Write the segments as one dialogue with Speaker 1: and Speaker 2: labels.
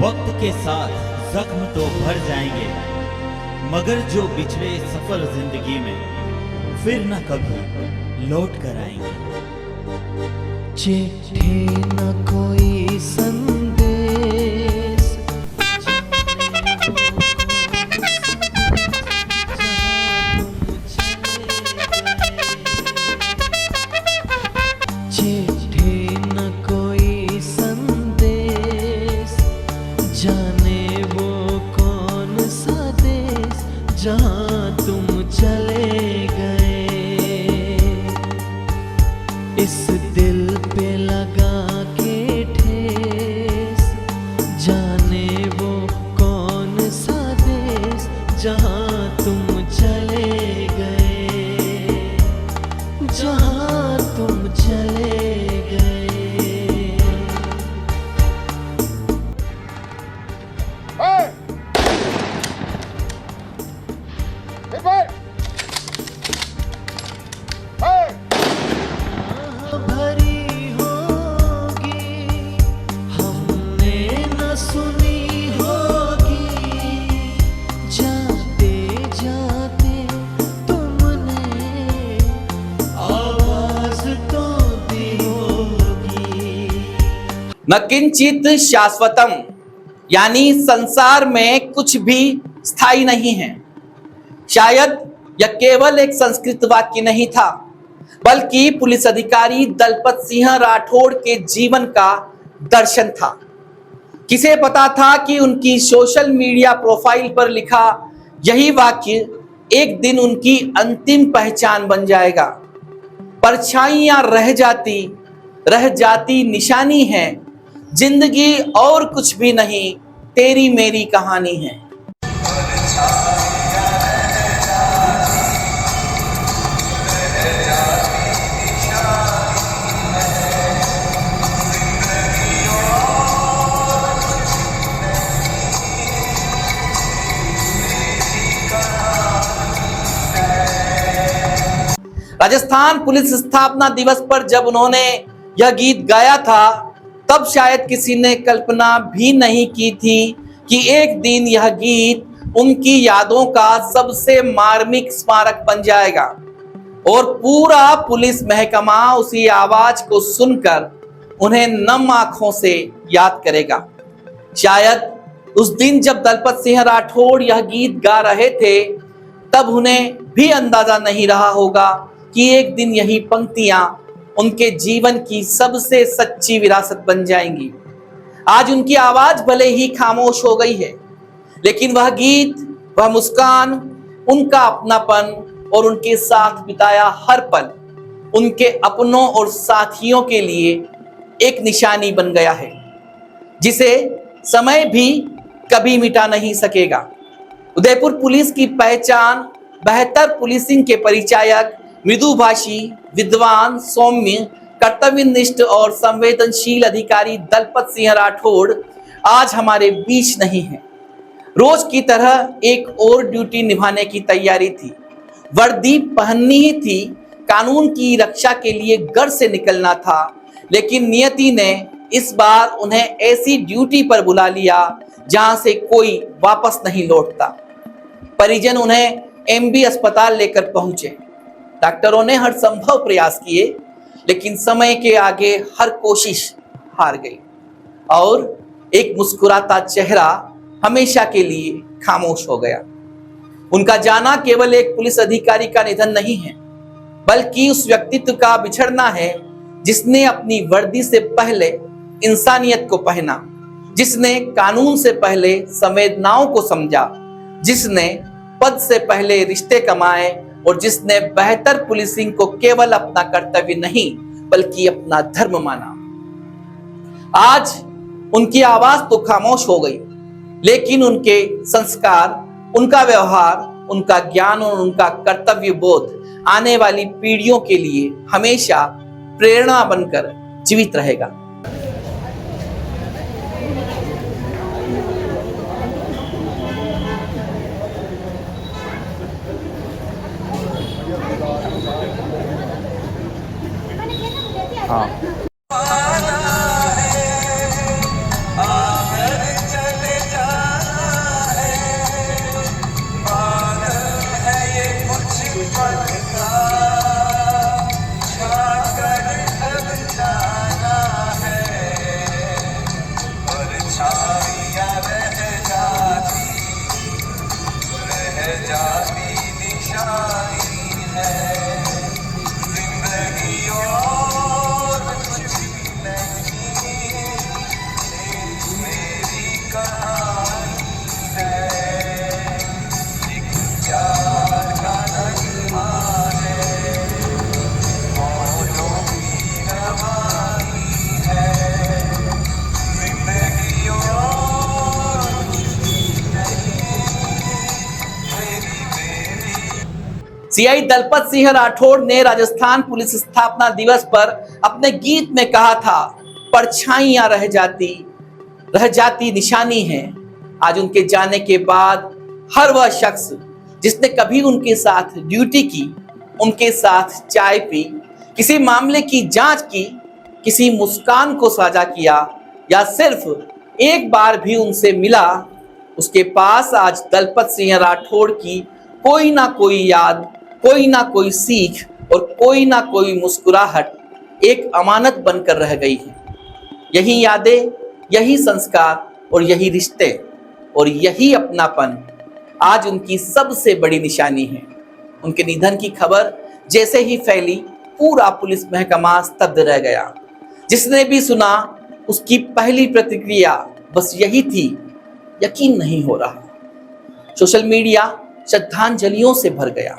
Speaker 1: वक्त के साथ जख्म तो भर जाएंगे, मगर जो बिछड़े सफर जिंदगी में फिर न कभी लौट कर आएंगे।
Speaker 2: चिट्ठी न कोई संदेश, चिट्ठी न कोई संदेश, जाने वो कौन सा देश जहाँ तुम चले गए। इस दिल पे लगा के ठेस, जाने वो कौन सा देश जहाँ तुम चले गए, जहाँ तुम चले गए। भरी होगी हमने न सुनी होगी, जाते जाते तुमने आवाज तो दी होगी।
Speaker 3: न किंचित शाश्वतम, यानी संसार में कुछ भी स्थायी नहीं है। शायद यह केवल एक संस्कृत वाक्य नहीं था, बल्कि पुलिस अधिकारी दलपत सिंह राठौड़ के जीवन का दर्शन था। किसे पता था कि उनकी सोशल मीडिया प्रोफाइल पर लिखा यही वाक्य एक दिन उनकी अंतिम पहचान बन जाएगा। परछाइयां रह जाती निशानी है, जिंदगी और कुछ भी नहीं, तेरी मेरी कहानी है। राजस्थान पुलिस स्थापना दिवस पर जब उन्होंने यह गीत गाया था, तब शायद किसी ने कल्पना भी नहीं की थी कि एक दिन यह गीत उनकी यादों का सबसे मार्मिक स्मारक बन जाएगा और पूरा पुलिस महकमा उसी आवाज को सुनकर उन्हें नम आंखों से याद करेगा। शायद उस दिन जब दलपत सिंह राठौड़ यह गीत गा रहे थे, तब उन्हें भी अंदाजा नहीं रहा होगा कि एक दिन यही पंक्तियां उनके जीवन की सबसे सच्ची विरासत बन जाएंगी। आज उनकी आवाज भले ही खामोश हो गई है, लेकिन वह गीत, वह मुस्कान, उनका अपनापन और उनके साथ बिताया हर पल उनके अपनों और साथियों के लिए एक निशानी बन गया है, जिसे समय भी कभी मिटा नहीं सकेगा। उदयपुर पुलिस की पहचान बेहतर पुलिसिंग के परिचायक, मृदुभाषी, विद्वान, सौम्य, कर्तव्यनिष्ठ और संवेदनशील अधिकारी दलपत सिंह राठौड़ आज हमारे बीच नहीं है। रोज की तरह एक और ड्यूटी निभाने की तैयारी थी। वर्दी पहननी ही थी, कानून की रक्षा के लिए घर से निकलना था, लेकिन नियति ने इस बार उन्हें ऐसी ड्यूटी पर बुला लिया जहां से कोई वापस नहीं लौटता। परिजन उन्हें एमबी अस्पताल लेकर पहुंचे। डॉक्टरों ने हर संभव प्रयास किए, लेकिन समय के आगे हर कोशिश हार गई और एक मुस्कुराता चेहरा हमेशा के लिए खामोश हो गया। उनका जाना केवल एक पुलिस अधिकारी का निधन नहीं है, बल्कि उस व्यक्तित्व का बिछड़ना है जिसने अपनी वर्दी से पहले इंसानियत को पहना, जिसने कानून से पहले संवेदनाओं को समझा, जिसने पद से पहले रिश्ते कमाए और जिसने बेहतर पुलिसिंग को केवल अपना कर्तव्य नहीं बल्कि अपना धर्म माना। आज उनकी आवाज तो खामोश हो गई, लेकिन उनके संस्कार, उनका व्यवहार, उनका ज्ञान और उनका कर्तव्य बोध आने वाली पीढ़ियों के लिए हमेशा प्रेरणा बनकर जीवित रहेगा। हाँ। सीआई दलपत सिंह राठौड़ ने राजस्थान पुलिस स्थापना दिवस पर अपने गीत में कहा था, परछाइयां रह जाती निशानी है। आज उनके जाने के बाद हर वह शख्स जिसने कभी उनके साथ ड्यूटी की, उनके साथ चाय पी, किसी मामले की जांच की, किसी मुस्कान को साझा किया या सिर्फ एक बार भी उनसे मिला, उसके पास आज दलपत सिंह राठौड़ की कोई ना कोई याद, कोई ना कोई सीख और कोई ना कोई मुस्कुराहट एक अमानत बनकर रह गई है। यही यादें, यही संस्कार और यही रिश्ते और यही अपनापन आज उनकी सबसे बड़ी निशानी है। उनके निधन की खबर जैसे ही फैली, पूरा पुलिस महकमा स्तब्ध रह गया। जिसने भी सुना उसकी पहली प्रतिक्रिया बस यही थी, यकीन नहीं हो रहा। सोशल मीडिया श्रद्धांजलियों से भर गया।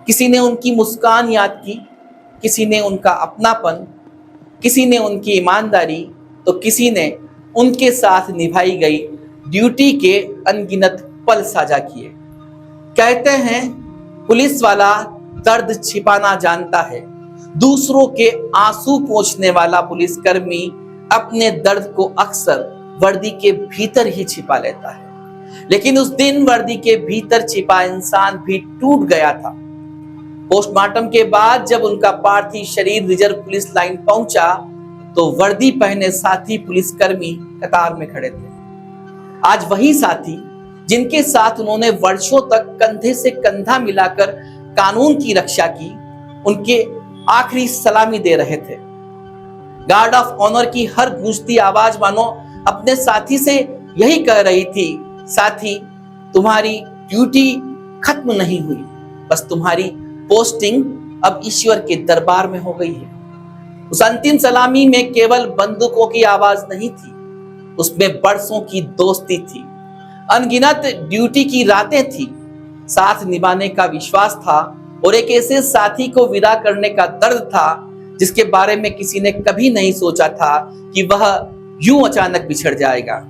Speaker 3: किसी ने उनकी मुस्कान याद की, किसी ने उनका अपनापन, किसी ने उनकी ईमानदारी, तो किसी ने उनके साथ निभाई गई ड्यूटी के अनगिनत पल साझा किए। कहते हैं पुलिस वाला दर्द छिपाना जानता है, दूसरों के आंसू पोंछने वाला पुलिसकर्मी अपने दर्द को अक्सर वर्दी के भीतर ही छिपा लेता है। लेकिन उस दिन वर्दी के भीतर छिपा इंसान भी टूट गया था। पोस्टमार्टम के बाद जब उनका पार्थिव शरीर रिजर्व पुलिस लाइन पहुंचा तो वर्दी पहने साथी पुलिसकर्मी कतार में खड़े थे। आज वही साथी जिनके साथ उन्होंने वर्षों तक कंधे से कंधा मिलाकर कानून की रक्षा की, उनके आखिरी सलामी दे रहे थे। गार्ड ऑफ ऑनर की हर गूंजती आवाज मानो अपने साथी से यही कह रही थी, साथी तुम्हारी ड्यूटी खत्म नहीं हुई, बस तुम्हारी पोस्टिंग अब ईश्वर के दरबार में हो गई है। उस अंतिम सलामी में केवल बंदूकों की आवाज नहीं थी, उसमें बरसों की दोस्ती थी, अनगिनत ड्यूटी की रातें थी, साथ निभाने का विश्वास था और एक ऐसे साथी को विदा करने का दर्द था जिसके बारे में किसी ने कभी नहीं सोचा था कि वह यूं अचानक बिछड़ जाएगा।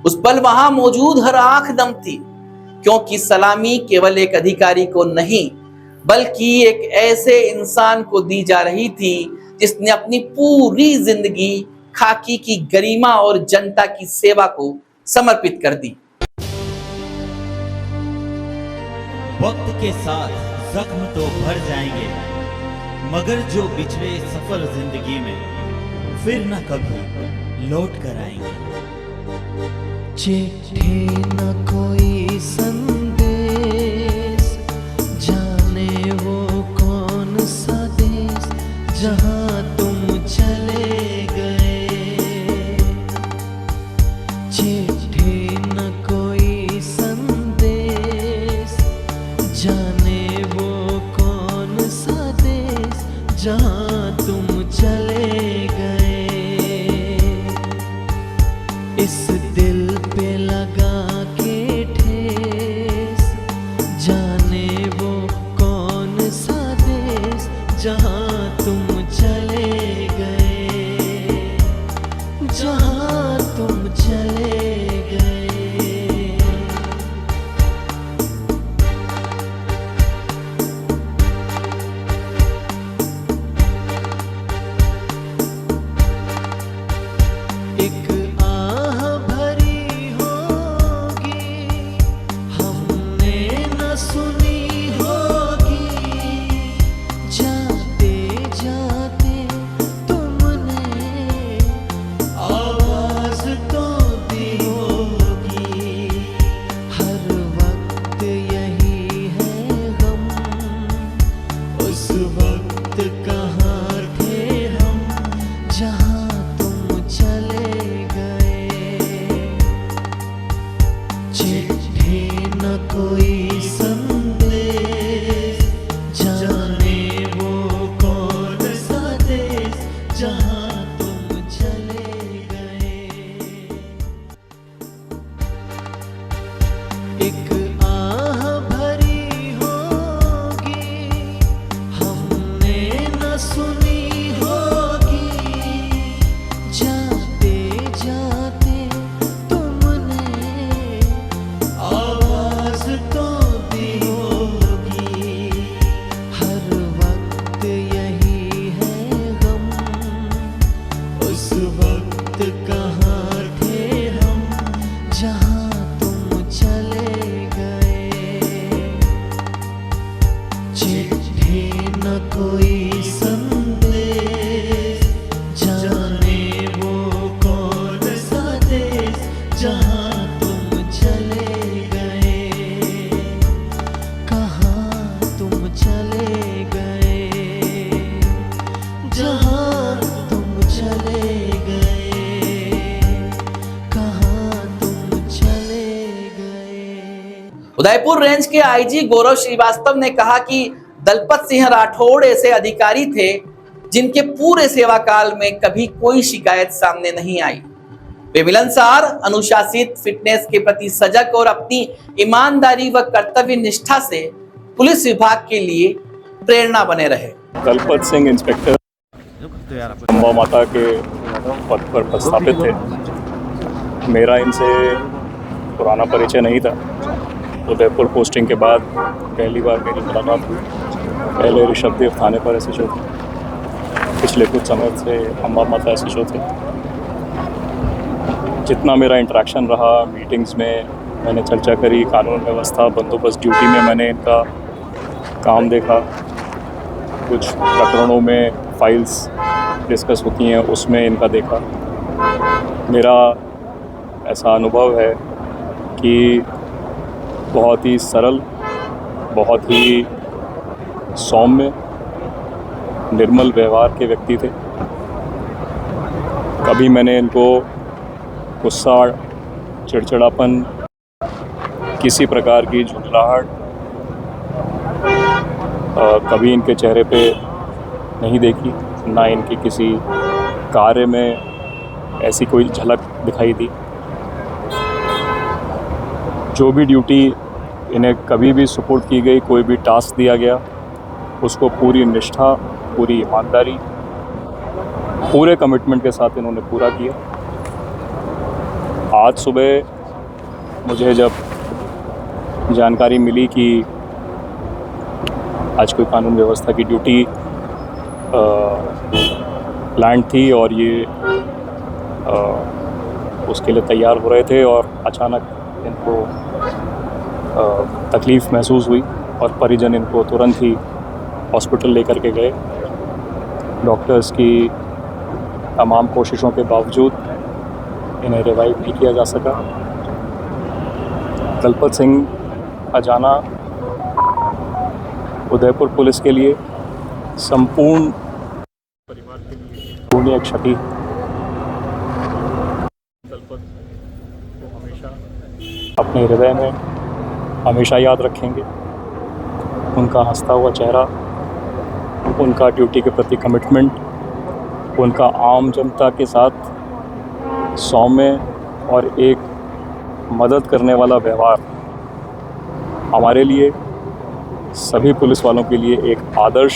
Speaker 3: उस पल वहां मौजूद हर आंख नम थी, क्योंकि सलामी केवल एक अधिकारी को नहीं बल्कि एक ऐसे इंसान को दी जा रही थी जिसने अपनी पूरी जिंदगी खाकी की गरिमा और जनता की सेवा को समर्पित कर दी।
Speaker 1: वक्त के साथ जख्म तो भर जाएंगे, मगर जो बिछड़े सफर जिंदगी में फिर न कभी लौट कर आएंगे।
Speaker 2: चिट्ठी न कोई संदेश, जाने वो कौन सा देश जहां तुम चले गए। चिट्ठी न कोई संदेश, जाने वो कौन सा देश जहां तुम चले गए। इस दिल पे लगा के ठेस, जाने वो कौन सा देश जहां तुम चले गए, जहां तुम चले गए। एक आह कहाँ थे हम जहाँ तुम चले गए। चिट्ठी न कोई संदेश, जाने वो कौन सा देश जहाँ तुम चले गए। कहाँ तुम चले गए, जहाँ तुम चले गए। कहाँ तुम चले गए।
Speaker 3: उदयपुर रेंज के आईजी गौरव श्रीवास्तव ने कहा कि दलपत सिंह राठौड़ ऐसे अधिकारी थे जिनके पूरे सेवा काल में कभी कोई शिकायत सामने नहीं आई। वे मिलनसार, अनुशासित, फिटनेस के प्रति सजग और अपनी ईमानदारी व कर्तव्य निष्ठा से पुलिस विभाग के लिए प्रेरणा बने रहे।
Speaker 4: दलपत सिंह इंस्पेक्टर अम्बा माता के पद पर पदस्थापित थे। मेरा इनसे पुराना परिचय नहीं था। उदयपुर पोस्टिंग के बाद पहली बार मेरी मुलाकात हुई। पहले ऋषभदेव थाने पर एसएचओ थे, पिछले कुछ समय से अम्बा माता एसएचओ थे। जितना मेरा इंटरेक्शन रहा मीटिंग्स में, मैंने चर्चा करी, कानून व्यवस्था, बंदोबस्त ड्यूटी में मैंने इनका काम देखा। कुछ प्रकरणों में फाइल्स डिस्कस होती हैं, उसमें इनका देखा। मेरा ऐसा अनुभव है कि बहुत ही सरल, बहुत ही सौम्य, निर्मल व्यवहार के व्यक्ति थे। कभी मैंने इनको गुस्सा, चिड़चिड़ापन, किसी प्रकार की झुंझलाहट कभी इनके चेहरे पे नहीं देखी, ना इनकी किसी कार्य में ऐसी कोई झलक दिखाई दी। जो भी ड्यूटी इन्हें कभी भी सुपुर्द की गई, कोई भी टास्क दिया गया, उसको पूरी निष्ठा, पूरी ईमानदारी, पूरे कमिटमेंट के साथ इन्होंने पूरा किया। आज सुबह मुझे जब जानकारी मिली कि आज कोई कानून व्यवस्था की ड्यूटी प्लान थी और ये उसके लिए तैयार हो रहे थे और अचानक इनको तकलीफ़ महसूस हुई और परिजन इनको तुरंत ही हॉस्पिटल लेकर के गए। डॉक्टर्स की तमाम कोशिशों के बावजूद इन्हें रिवाइव नहीं किया जा सका। दलपत सिंह का जाना उदयपुर पुलिस के लिए, संपूर्ण परिवार के लिए पूर्ण क्षति। दलपत को हमेशा अपने हृदय में हमेशा याद रखेंगे। उनका हंसता हुआ चेहरा, उनका ड्यूटी के प्रति कमिटमेंट, उनका आम जनता के साथ सौम्य और एक मदद करने वाला व्यवहार हमारे लिए, सभी पुलिस वालों के लिए एक आदर्श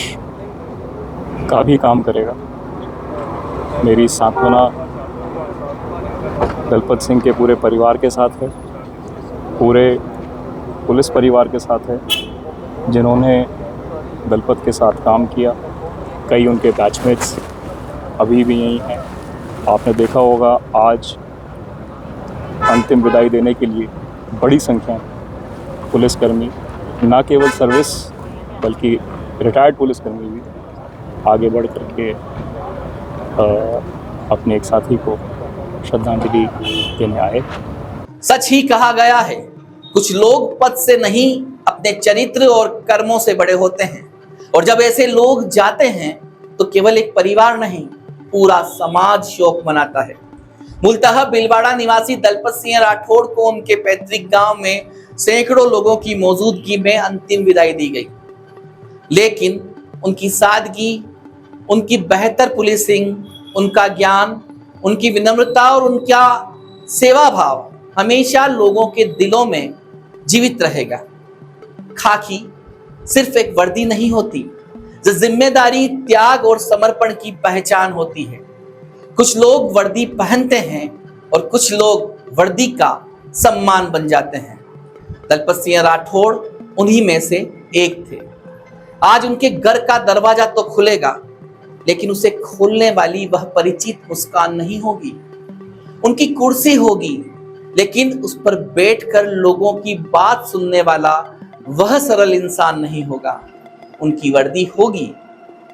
Speaker 4: का भी काम करेगा। मेरी सांत्वना दलपत सिंह के पूरे परिवार के साथ है, पूरे पुलिस परिवार के साथ है, जिन्होंने दलपत के साथ काम किया। कई उनके बैचमेट्स अभी भी यहीं हैं। आपने देखा होगा आज अंतिम विदाई देने के लिए बड़ी संख्या में पुलिसकर्मी, ना केवल सर्विस बल्कि रिटायर्ड पुलिसकर्मी भी आगे बढ़ करके अपने एक साथी को श्रद्धांजलि देने आए।
Speaker 3: सच ही कहा गया है, कुछ लोग पद से नहीं अपने चरित्र और कर्मों से बड़े होते हैं, और जब ऐसे लोग जाते हैं तो केवल एक परिवार नहीं, पूरा समाज शोक मनाता है। मूलतः बिलवाड़ा निवासी दलपत सिंह राठौड़ को उनके पैतृक गांव में सैकड़ों लोगों की मौजूदगी में अंतिम विदाई दी गई, लेकिन उनकी सादगी, उनकी बेहतर पुलिसिंग, उनका ज्ञान, उनकी विनम्रता और उनका सेवा भाव हमेशा लोगों के दिलों में जीवित रहेगा। खाकी सिर्फ एक वर्दी नहीं होती, जो जिम्मेदारी, त्याग और समर्पण की पहचान होती है। कुछ लोग वर्दी पहनते हैं और कुछ लोग वर्दी का सम्मान बन जाते हैं। दलपत सिंह राठौड़ उन्हीं में से एक थे। आज उनके घर का दरवाजा तो खुलेगा, लेकिन उसे खोलने वाली वह परिचित मुस्कान नहीं होगी। उनकी कुर्सी होगी, लेकिन उस पर बैठकर लोगों की बात सुनने वाला वह सरल इंसान नहीं होगा। उनकी वर्दी होगी,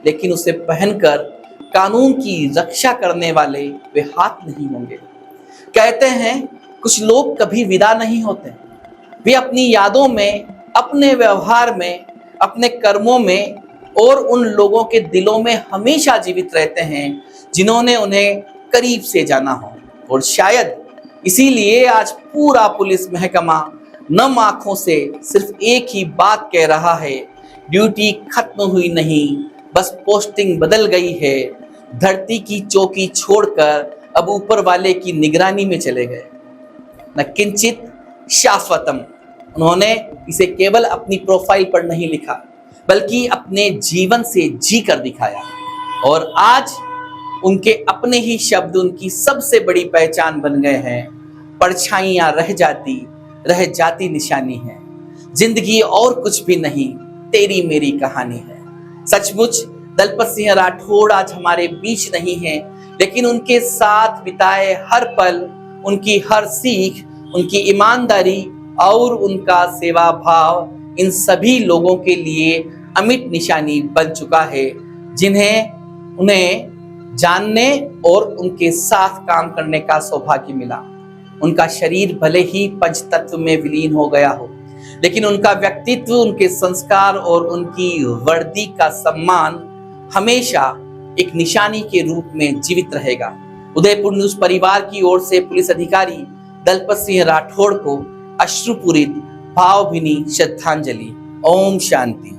Speaker 3: लेकिन उसे पहनकर कानून की रक्षा करने वाले वे हाथ नहीं होंगे। कहते हैं कुछ लोग कभी विदा नहीं होते, वे अपनी यादों में, अपने व्यवहार में, अपने कर्मों में और उन लोगों के दिलों में हमेशा जीवित रहते हैं जिन्होंने उन्हें करीब से जाना हो। और शायद इसीलिए आज पूरा पुलिस महकमा नम आंखों से सिर्फ एक ही बात कह रहा है, ड्यूटी खत्म हुई नहीं, बस पोस्टिंग बदल गई है। धरती की चौकी छोड़कर अब ऊपर वाले की निगरानी में चले गए। न किंचित शाश्वतम, उन्होंने इसे केवल अपनी प्रोफाइल पर नहीं लिखा, बल्कि अपने जीवन से जी कर दिखाया। और आज उनके अपने ही शब्द उनकी सबसे बड़ी पहचान बन गए हैं। परछाइयां रह जाती निशानी है, जिंदगी और कुछ भी नहीं, तेरी मेरी कहानी है। सचमुच दलपत सिंह राठौड़ आज हमारे बीच नहीं है, लेकिन उनके साथ बिताए हर पल, उनकी हर सीख, उनकी ईमानदारी और उनका सेवा भाव इन सभी लोगों के लिए अमिट निशानी बन चुका है, जिन्हें उन्हें जानने और उनके साथ काम करने का सौभाग्य मिला। उनका शरीर भले ही पंचतत्व में विलीन हो गया हो, लेकिन उनका व्यक्तित्व, उनके संस्कार और उनकी वर्दी का सम्मान हमेशा एक निशानी के रूप में जीवित रहेगा। उदयपुर न्यूज परिवार की ओर से पुलिस अधिकारी दलपत सिंह राठौड़ को अश्रुपूरित भावभीनी श्रद्धांजलि। ओम शांति।